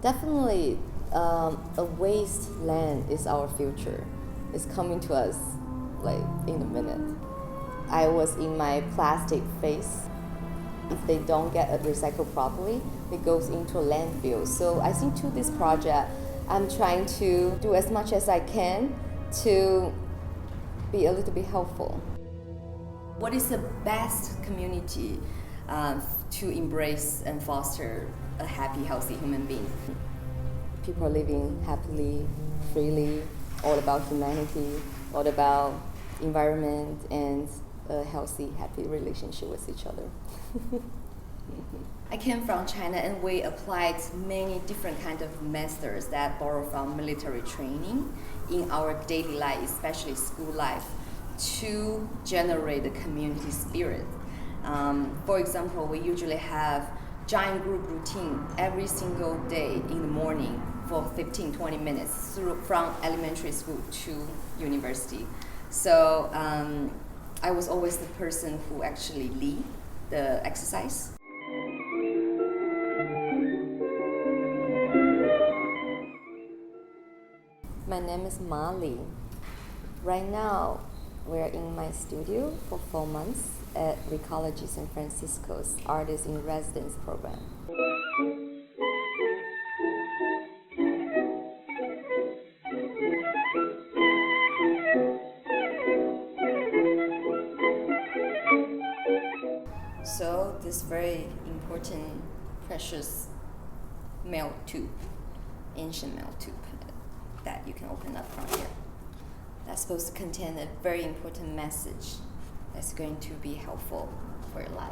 Definitely, a wasteland is our future. It's coming to us like in a minute. I was in my plastic phase. If they don't get it recycled properly, it goes into a landfill. So I think to this project, I'm trying to do as much as I can to be a little bit helpful. What is the best community to embrace and foster a happy, healthy human being? People are living happily, freely, all about humanity, all about environment and a healthy, happy relationship with each other. I came from China and we applied many different kinds of methods that borrow from military training in our daily life, especially school life, to generate the community spirit. For example, we usually have giant group routine every single day in the morning for 15-20 minutes from elementary school to university. So I was always the person who actually lead the exercise. My name is Mali. Right now, we're in my studio for 4 months at Recology San Francisco's Artist in Residence program. So this very important, precious mail tube, ancient mail tube that you can open up from here. That's supposed to contain a very important message that's going to be helpful for your life.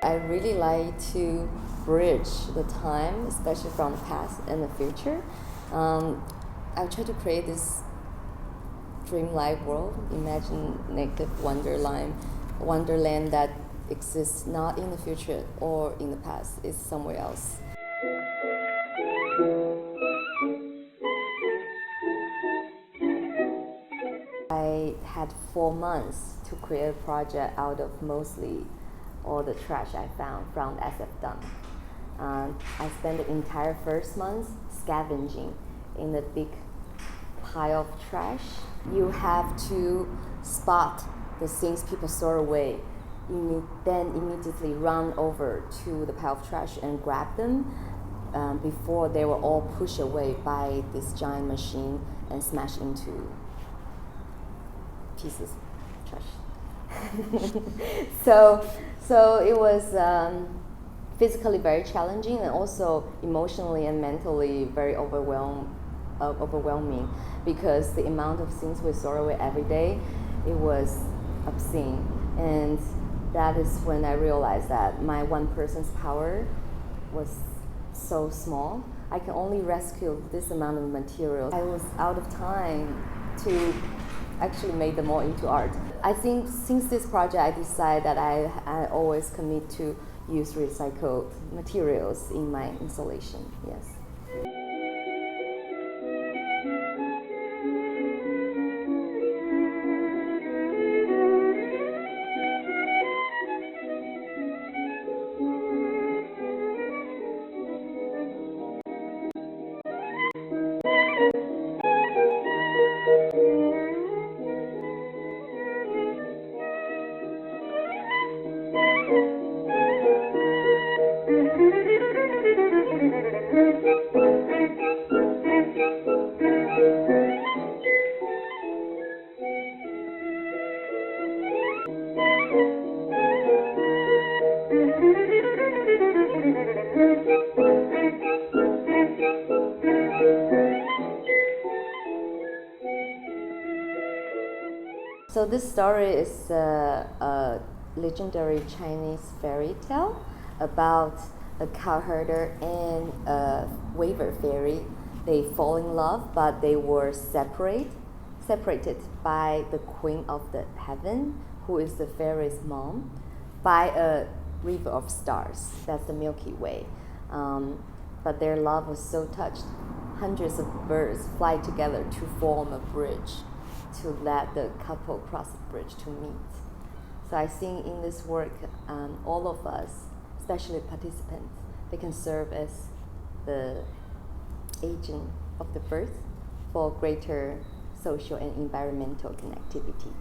I really like to bridge the time, especially from the past and the future. I try to create this dreamlike world, imaginative wonderland that exists not in the future or in the past, it's somewhere else. I had 4 months to create a project out of mostly all the trash I found from the SF dump. I spent the entire first month scavenging in a big pile of trash. You have to spot the things people throw away, then immediately run over to the pile of trash and grab them before they were all pushed away by this giant machine and smashed into pieces of trash. So it was physically very challenging and also emotionally and mentally very overwhelming because the amount of things we throw away every day, it was obscene. And that is when I realized that my one person's power was so small. I can only rescue this amount of material. I was out of time to actually make them all into art. I think since this project I decided that I always commit to use recycled materials in my installation, yes. So this story is a legendary Chinese fairy tale about a cowherder and a weaver fairy. They fall in love, but they were separated by the queen of the heaven, who is the fairy's mom, by a river of stars. That's the Milky Way. But their love was so touched. Hundreds of birds fly together to form a bridge to let the couple cross the bridge to meet. So I think in this work, all of us, especially participants, they can serve as the agent of the birth for greater social and environmental connectivity.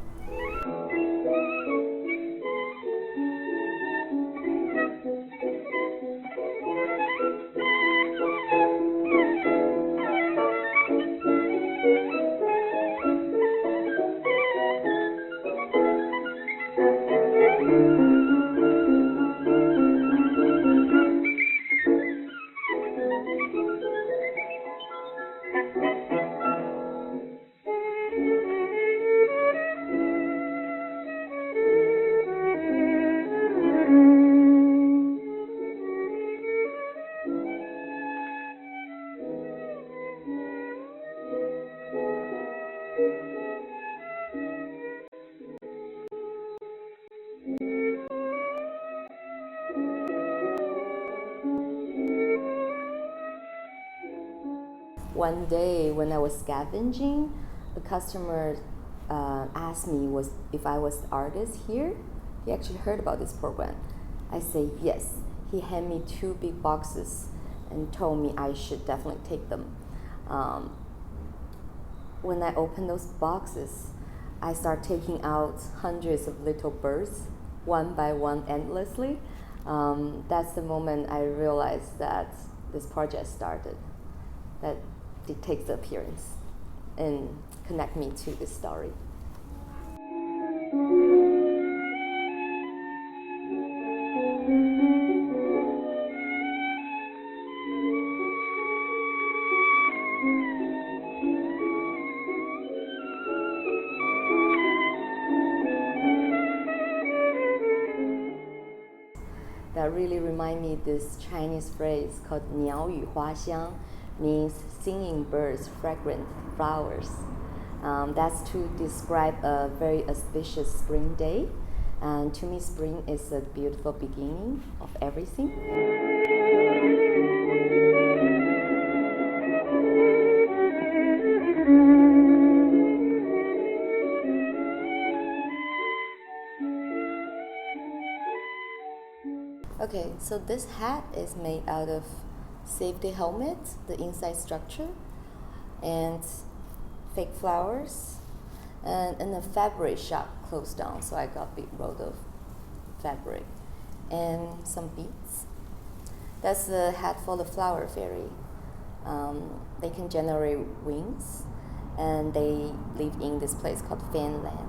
One day when I was scavenging, a customer asked me if I was the artist here. He actually heard about this program. I say yes. He handed me 2 big boxes and told me I should definitely take them. When I opened those boxes, I start taking out hundreds of little birds, one by one, endlessly. That's the moment I realized that this project started, that it takes the appearance and connect me to this story. That really remind me this Chinese phrase called 鸟语花香, means singing birds, fragrant flowers. That's to describe a very auspicious spring day. And to me, spring is a beautiful beginning of everything. Okay, so this hat is made out of safety helmet, the inside structure, and fake flowers, and the fabric shop closed down, so I got big roll of fabric and some beads. That's the hat for the flower fairy. They can generate wings, and they live in this place called Fanland,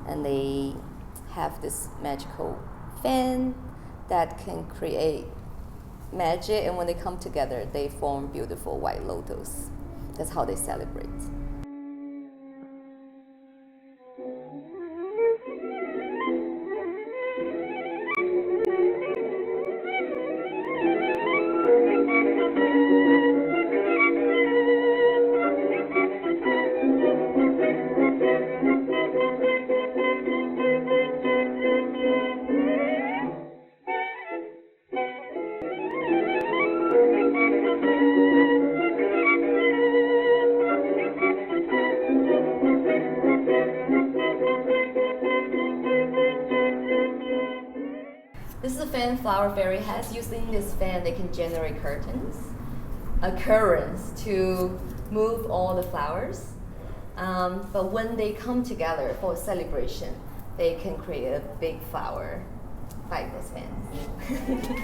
and they have this magical fan that can create magic, and when they come together, they form beautiful white lotus. That's how they celebrate. This is a fan flower fairy has. Using this fan, they can generate curtains, currents to move all the flowers. But when they come together for a celebration, they can create a big flower by those fans.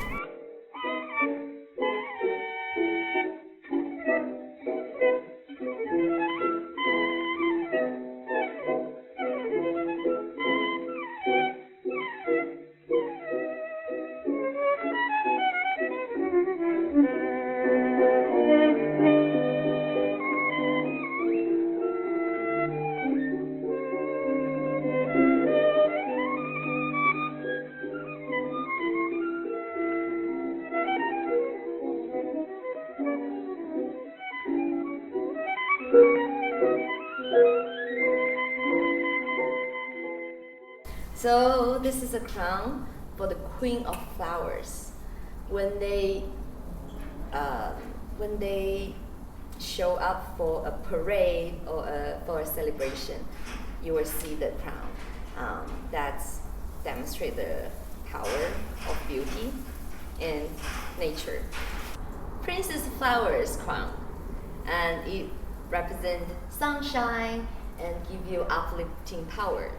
this is a crown for the queen of flowers. When they show up for a parade or for a celebration, you will see the crown. That's demonstrate the power of beauty and nature. Princess flowers crown, and it represents sunshine and give you uplifting power.